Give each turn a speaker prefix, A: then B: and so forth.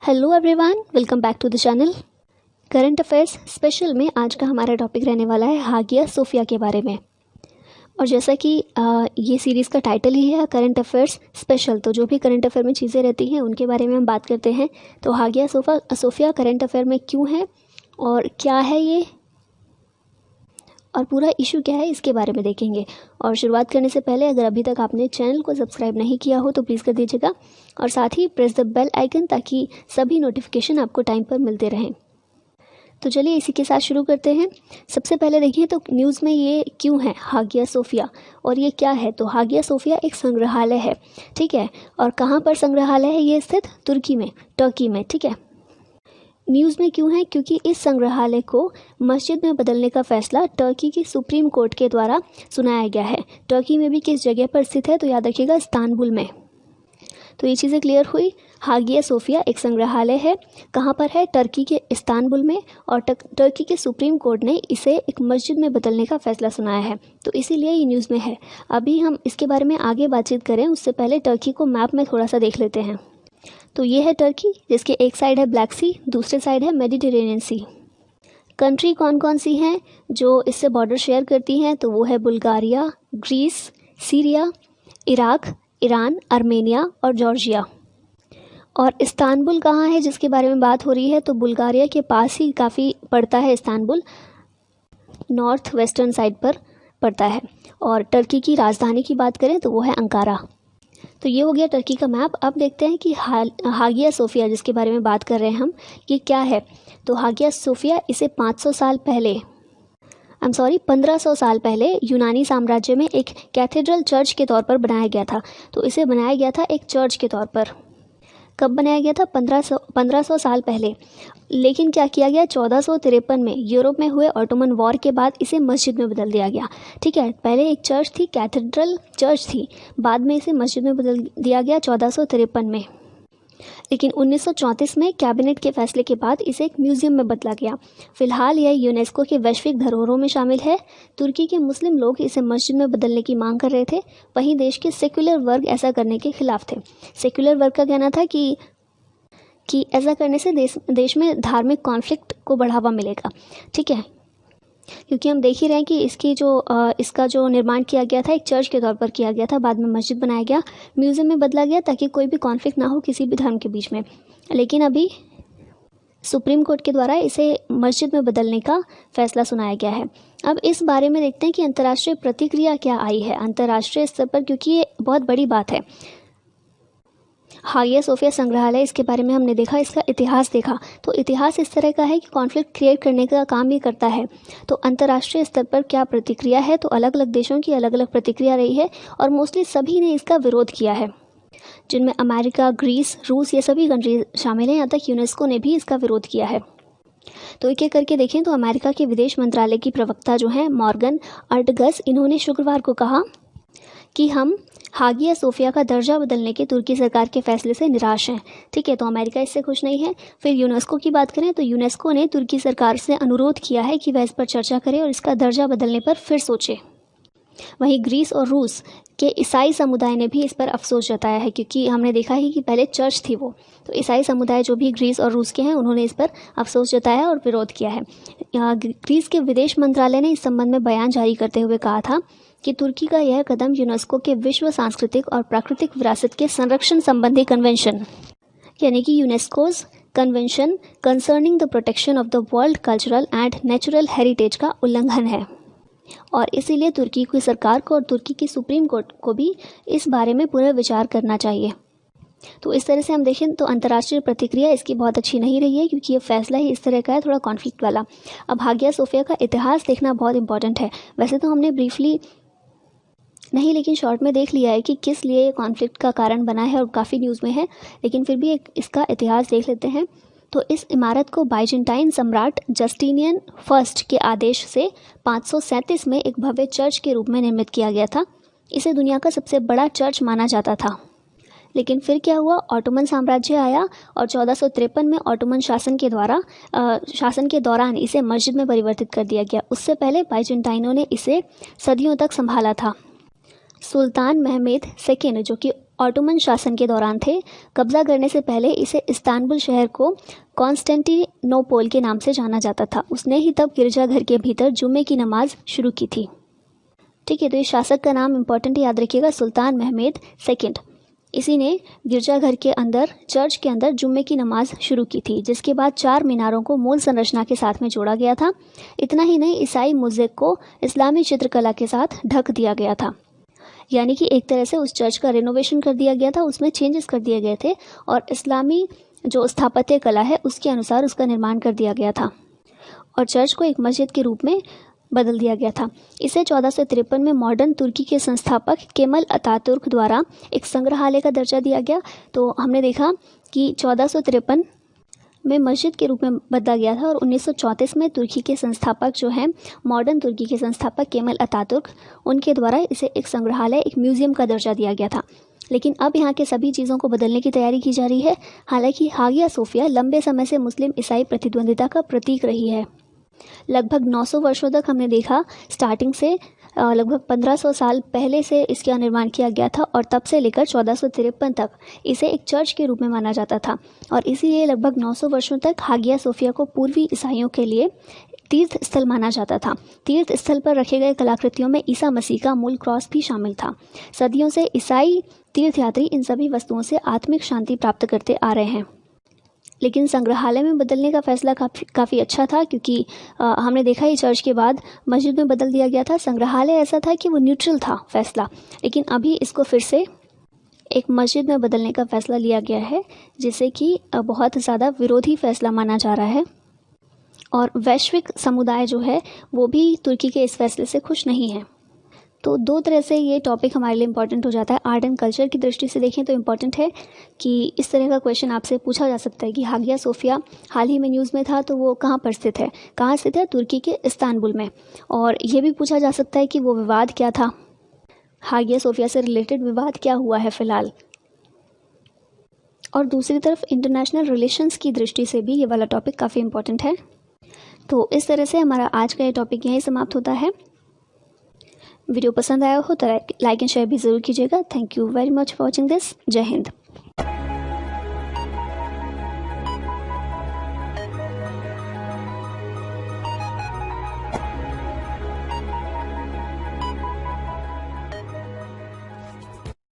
A: Hello everyone, welcome back to the channel. Current affairs special में आज का हमारा टॉपिक रहने वाला है हागिया सोफिया के बारे में। और जैसा कि ये सीरीज़ का टाइटल ही है करंट अफेयर्स स्पेशल, तो जो भी करंट अफेयर में चीज़ें रहती हैं उनके बारे में हम बात करते हैं। तो हागिया सोफिया करंट अफेयर में क्यों है और क्या है ये और पूरा इशू क्या है, इसके बारे में देखेंगे। और शुरुआत करने से पहले अगर अभी तक आपने चैनल को सब्सक्राइब नहीं किया हो तो प्लीज़ कर दीजिएगा और साथ ही प्रेस द बेल आइकन ताकि सभी नोटिफिकेशन आपको टाइम पर मिलते रहें। तो चलिए इसी के साथ शुरू करते हैं। सबसे पहले देखिए तो न्यूज़ में ये क्यों है हागिया सोफिया और ये क्या है। तो हागिया सोफिया एक संग्रहालय है, ठीक है। और कहाँ पर संग्रहालय है, ये स्थित तुर्की में, टर्की में, ठीक है। न्यूज़ में क्यों है, क्योंकि इस संग्रहालय को मस्जिद में बदलने का फैसला टर्की की सुप्रीम कोर्ट के द्वारा सुनाया गया है। टर्की में भी किस जगह पर स्थित है, तो याद रखिएगा इस्तांबुल में। तो ये चीज़ें क्लियर हुई। हागिया सोफिया एक संग्रहालय है, कहाँ पर है, टर्की के इस्तांबुल में। और टर्की के सुप्रीम कोर्ट ने इसे एक मस्जिद में बदलने का फैसला सुनाया है, तो इसीलिए ये न्यूज़ में है। अभी हम इसके बारे में आगे बातचीत करें उससे पहले टर्की को मैप में थोड़ा सा देख लेते हैं। तो ये है टर्की, जिसके एक साइड है ब्लैक सी, दूसरे साइड है मेडिटेरेनियन सी। कंट्री कौन कौन सी हैं जो इससे बॉर्डर शेयर करती हैं, तो वो है Bulgaria, Greece, Syria, Iraq, Iran, Armenia और जॉर्जिया। और इस्तांबुल कहाँ है जिसके बारे में बात हो रही है, तो बुल्गारिया के पास ही काफ़ी पड़ता है इस्तांबुल, नॉर्थ वेस्टर्न साइड पर पड़ता है। और टर्की की राजधानी की बात करें तो वो है अंकारा। तो ये हो गया टर्की का मैप। अब देखते हैं कि हागिया सोफिया जिसके बारे में बात कर रहे हैं हम, ये क्या है। तो हागिया सोफिया इसे 1500 साल पहले यूनानी साम्राज्य में एक कैथेड्रल चर्च के तौर पर बनाया गया था। तो इसे बनाया गया था एक चर्च के तौर पर। कब बनाया गया था, 1500 साल पहले। लेकिन क्या किया गया, 1453 में यूरोप में हुए ऑटोमन वॉर के बाद इसे मस्जिद में बदल दिया गया, ठीक है। पहले एक चर्च थी, कैथेड्रल चर्च थी, बाद में इसे मस्जिद में बदल दिया गया 1453 में। लेकिन 1934 में कैबिनेट के फैसले के बाद इसे एक म्यूजियम में बदला गया। फिलहाल यह यूनेस्को के वैश्विक धरोहरों में शामिल है। तुर्की के मुस्लिम लोग इसे मस्जिद में बदलने की मांग कर रहे थे, वहीं देश के सेक्युलर वर्ग ऐसा करने के खिलाफ थे। सेक्युलर वर्ग का कहना था कि ऐसा करने से देश में धार्मिक कॉन्फ्लिक्ट को बढ़ावा मिलेगा, ठीक है। क्योंकि हम देख ही रहे हैं कि इसका जो निर्माण किया गया था एक चर्च के तौर पर किया गया था, बाद में मस्जिद बनाया गया, म्यूज़ियम में बदला गया ताकि कोई भी कॉन्फ्लिक्ट ना हो किसी भी धर्म के बीच में। लेकिन अभी सुप्रीम कोर्ट के द्वारा इसे मस्जिद में बदलने का फैसला सुनाया गया है। अब इस बारे में देखते हैं कि अंतर्राष्ट्रीय प्रतिक्रिया क्या आई है अंतर्राष्ट्रीय स्तर पर, क्योंकि ये बहुत बड़ी बात है। हागिया सोफिया संग्रहालय, इसके बारे में हमने देखा, इसका इतिहास देखा। तो इतिहास इस तरह का है कि कॉन्फ्लिक्ट क्रिएट करने का काम ये करता है। तो अंतर्राष्ट्रीय स्तर पर क्या प्रतिक्रिया है, तो अलग अलग देशों की अलग अलग प्रतिक्रिया रही है और मोस्टली सभी ने इसका विरोध किया है, जिनमें अमेरिका, ग्रीस, रूस, ये सभी कंट्री शामिल हैं। यहाँ तक यूनेस्को ने भी इसका विरोध किया है। तो एक एक करके देखें तो अमेरिका के विदेश मंत्रालय की प्रवक्ता जो हैं मॉर्गन अर्टगस, इन्होंने शुक्रवार को कहा कि हम हागिया सोफिया का दर्जा बदलने के तुर्की सरकार के फैसले से निराश हैं, ठीक है। तो अमेरिका इससे खुश नहीं है। फिर यूनेस्को की बात करें तो यूनेस्को ने तुर्की सरकार से अनुरोध किया है कि वह इस पर चर्चा करे और इसका दर्जा बदलने पर फिर सोचे। वहीं ग्रीस और रूस के ईसाई समुदाय ने भी इस पर अफसोस जताया है, क्योंकि हमने देखा ही कि पहले चर्च थी वो। तो ईसाई समुदाय जो भी ग्रीस और रूस के हैं उन्होंने इस पर अफसोस जताया और विरोध किया है। ग्रीस के विदेश मंत्रालय ने इस संबंध में बयान जारी करते हुए कहा था कि तुर्की का यह कदम यूनेस्को के विश्व सांस्कृतिक और प्राकृतिक विरासत के संरक्षण संबंधी कन्वेंशन, यानी कि UNESCO's convention concerning the protection of the world cultural and natural heritage का उल्लंघन है। और इसीलिए तुर्की की सरकार को और तुर्की की सुप्रीम कोर्ट को भी इस बारे में पुनर्विचार करना चाहिए। तो इस तरह से हम देखें तो अंतर्राष्ट्रीय प्रतिक्रिया इसकी बहुत अच्छी नहीं रही है, क्योंकि ये फैसला ही इस तरह का है, थोड़ा कॉन्फ्लिक्ट वाला। अब हागिया सोफिया का इतिहास देखना बहुत इंपॉर्टेंट है। वैसे तो हमने ब्रीफली नहीं, लेकिन शॉर्ट में देख लिया है कि किस लिए कॉन्फ्लिक्ट का कारण बना है और काफ़ी न्यूज़ में है, लेकिन फिर भी इसका इतिहास देख लेते हैं। तो इस इमारत को बाइजेंटाइन सम्राट जस्टिनियन फर्स्ट के आदेश से 537 में एक भव्य चर्च के रूप में निर्मित किया गया था। इसे दुनिया का सबसे बड़ा चर्च माना जाता था। लेकिन फिर क्या हुआ, ऑटोमन साम्राज्य आया और 1453 में ऑटोमन शासन के दौरान इसे मस्जिद में परिवर्तित कर दिया गया। उससे पहले बाइजेंटाइनों ने इसे सदियों तक संभाला था। सुल्तान महमूद II जो कि ऑटोमन शासन के दौरान थे। कब्जा करने से पहले इसे इस्तांबुल शहर को कॉन्स्टेंटिनोपल के नाम से जाना जाता था। उसने ही तब गिरजाघर के भीतर जुम्मे की नमाज शुरू की थी। ठीक है, तो इस शासक का नाम इंपॉर्टेंट याद रखिएगा, सुल्तान महमूद सेकंड। इसी ने गिरजाघर के अंदर, चर्च के अंदर जुम्मे की नमाज शुरू की थी, जिसके बाद 4 मीनारों को मूल संरचना के साथ में जोड़ा गया था। इतना ही नहीं, ईसाई मुज़्ज़िक को इस्लामी चित्रकला के साथ ढक दिया गया था। यानी कि एक तरह से उस चर्च का रिनोवेशन कर दिया गया था, उसमें चेंजेस कर दिए गए थे और इस्लामी जो स्थापत्य कला है उसके अनुसार उसका निर्माण कर दिया गया था और चर्च को एक मस्जिद के रूप में बदल दिया गया था। इसे 1453 में मॉडर्न तुर्की के संस्थापक केमल अतातुर्क द्वारा एक संग्रहालय का दर्जा दिया गया। तो हमने देखा कि 1453 में मस्जिद के रूप में बदला गया था और 1934 में तुर्की के संस्थापक जो हैं, मॉडर्न तुर्की के संस्थापक केमल अतातुर्क, उनके द्वारा इसे एक संग्रहालय, एक म्यूजियम का दर्जा दिया गया था। लेकिन अब यहाँ के सभी चीज़ों को बदलने की तैयारी की जा रही है। हालांकि हागिया सोफिया लंबे समय से मुस्लिम ईसाई प्रतिद्वंदिता का प्रतीक रही है। लगभग 900 वर्षों तक हमने देखा, स्टार्टिंग से लगभग 1500 साल पहले से इसका निर्माण किया गया था और तब से लेकर 1453 तक इसे एक चर्च के रूप में माना जाता था और इसीलिए लगभग 900 वर्षों तक हागिया सोफिया को पूर्वी ईसाइयों के लिए तीर्थ स्थल माना जाता था। तीर्थ स्थल पर रखे गए कलाकृतियों में ईसा मसीह का मूल क्रॉस भी शामिल था। सदियों से ईसाई तीर्थयात्री इन सभी वस्तुओं से आत्मिक शांति प्राप्त करते आ रहे हैं। लेकिन संग्रहालय में बदलने का फैसला काफ़ी अच्छा था, क्योंकि हमने देखा ही चर्च के बाद मस्जिद में बदल दिया गया था। संग्रहालय ऐसा था कि वो न्यूट्रल था फैसला, लेकिन अभी इसको फिर से एक मस्जिद में बदलने का फैसला लिया गया है, जिसे कि बहुत ज़्यादा विरोधी फैसला माना जा रहा है और वैश्विक समुदाय जो है वो भी तुर्की के इस फैसले से खुश नहीं है। तो 2 तरह से ये टॉपिक हमारे लिए इम्पॉर्टेंट हो जाता है। आर्ट एंड कल्चर की दृष्टि से देखें तो इम्पॉर्टेंट है कि इस तरह का क्वेश्चन आपसे पूछा जा सकता है कि हागिया सोफिया हाल ही में न्यूज़ में था, तो वो कहाँ पर स्थित है? कहाँ स्थित है? तुर्की के इस्तांबुल में। और ये भी पूछा जा सकता है कि वो विवाद क्या था, हागिया सोफिया से रिलेटेड विवाद क्या हुआ है फ़िलहाल। और दूसरी तरफ इंटरनेशनल रिलेशंस की दृष्टि से भी ये वाला टॉपिक काफ़ी इम्पॉर्टेंट है। तो इस तरह से हमारा आज का ये टॉपिक यहीं समाप्त होता है। वीडियो पसंद आया हो तो लाइक एंड शेयर भी ज़रूर कीजिएगा। Thank you very much for watching this. जय हिंद।